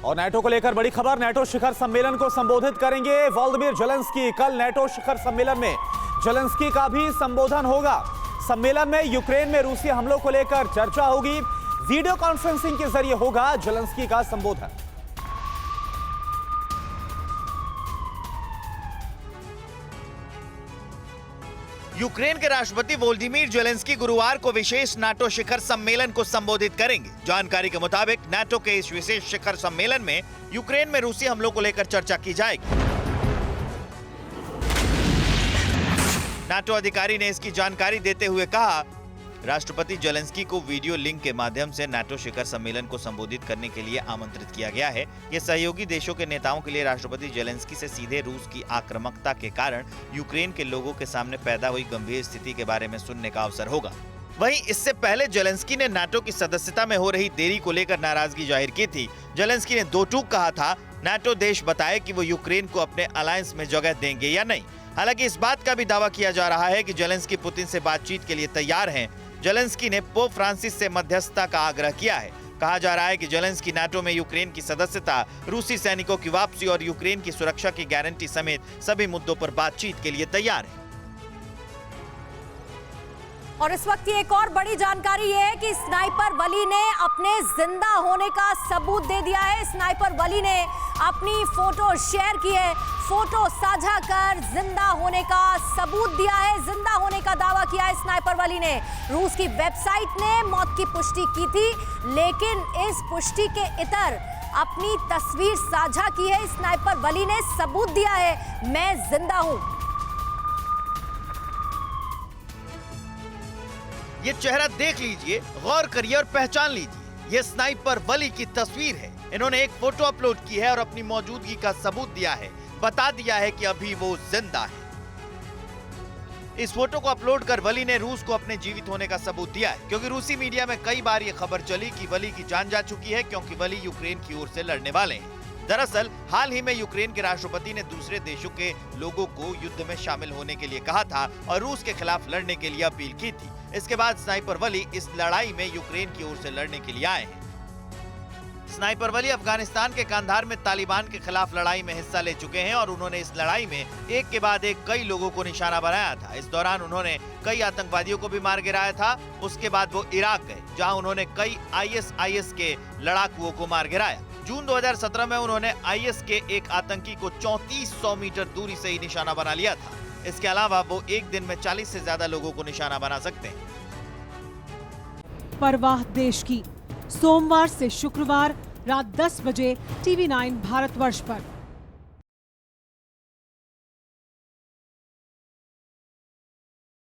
और नाटो को लेकर बड़ी खबर, नाटो शिखर सम्मेलन को संबोधित करेंगे वोलोदिमीर ज़ेलेंस्की। कल नाटो शिखर सम्मेलन में ज़ेलेंस्की का भी संबोधन होगा। सम्मेलन में यूक्रेन में रूसी हमलों को लेकर चर्चा होगी। वीडियो कॉन्फ्रेंसिंग के जरिए होगा ज़ेलेंस्की का संबोधन। यूक्रेन के राष्ट्रपति वोलोदिमीर ज़ेलेंस्की गुरुवार को विशेष नाटो शिखर सम्मेलन को संबोधित करेंगे। जानकारी के मुताबिक नाटो के इस विशेष शिखर सम्मेलन में यूक्रेन में रूसी हमलों को लेकर चर्चा की जाएगी। नाटो अधिकारी ने इसकी जानकारी देते हुए कहा, राष्ट्रपति ज़ेलेंस्की को वीडियो लिंक के माध्यम से नाटो शिखर सम्मेलन को संबोधित करने के लिए आमंत्रित किया गया है। ये सहयोगी देशों के नेताओं के लिए राष्ट्रपति ज़ेलेंस्की से सीधे रूस की आक्रामकता के कारण यूक्रेन के लोगों के सामने पैदा हुई गंभीर स्थिति के बारे में सुनने का अवसर होगा। वहीं इससे पहले ज़ेलेंस्की ने नाटो की सदस्यता में हो रही देरी को लेकर नाराजगी जाहिर की थी। ज़ेलेंस्की ने दो टूक कहा था, नाटो देश बताए कि वो यूक्रेन को अपने अलायंस में जगह देंगे या नहीं। हालांकि इस बात का भी दावा किया जा रहा है कि ज़ेलेंस्की पुतिन से बातचीत के लिए तैयार हैं। ज़ेलेंस्की ने पोप फ्रांसिस से मध्यस्थता का आग्रह किया है। कहा जा रहा है कि ज़ेलेंस्की नाटो में यूक्रेन की सदस्यता, रूसी सैनिकों की वापसी और यूक्रेन की सुरक्षा की गारंटी समेत सभी मुद्दों पर बातचीत के लिए तैयार है। और इस वक्त एक और बड़ी जानकारी ये है कि स्नाइपर वली ने अपने जिंदा होने का सबूत दे दिया है। स्नाइपर वली ने अपनी फोटो शेयर की है, फोटो साझा कर जिंदा होने का सबूत दिया है, जिंदा होने का दावा किया है स्नाइपर वली ने। रूस की वेबसाइट ने मौत की पुष्टि की थी, लेकिन इस पुष्टि के इतर अपनी तस्वीर साझा की है। स्नाइपर वली ने सबूत दिया है, मैं जिंदा हूं। ये चेहरा देख लीजिए, गौर करिए और पहचान लीजिए। ये स्नाइपर वली की तस्वीर है। इन्होंने एक फोटो अपलोड की है और अपनी मौजूदगी का सबूत दिया है, बता दिया है कि अभी वो जिंदा है। इस फोटो को अपलोड कर वली ने रूस को अपने जीवित होने का सबूत दिया है, क्योंकि रूसी मीडिया में कई बार ये खबर चली कि वली की जान जा चुकी है, क्योंकि वली यूक्रेन की ओर से लड़ने वाले हैं। दरअसल हाल ही में यूक्रेन के राष्ट्रपति ने दूसरे देशों के लोगों को युद्ध में शामिल होने के लिए कहा था और रूस के खिलाफ लड़ने के लिए अपील की थी। इसके बाद स्नाइपर वली इस लड़ाई में यूक्रेन की ओर से लड़ने के लिए आए हैं। स्नाइपर वली अफगानिस्तान के कांधार में तालिबान के खिलाफ लड़ाई में हिस्सा ले चुके हैं और उन्होंने इस लड़ाई में एक के बाद एक कई लोगों को निशाना बनाया था। इस दौरान उन्होंने कई आतंकवादियों को भी मार गिराया था। उसके बाद वो इराक गए, जहां उन्होंने कई आईएसआईएस के लड़ाकुओं को मार गिराया। जून 2017 में उन्होंने आईएस के एक आतंकी को 3400 मीटर दूरी से ही निशाना बना लिया था। इसके अलावा वो एक दिन में 40 से ज्यादा लोगों को निशाना बना सकते हैं। परवाह देश की, सोमवार से शुक्रवार रात 10 बजे TV9 भारतवर्ष पर।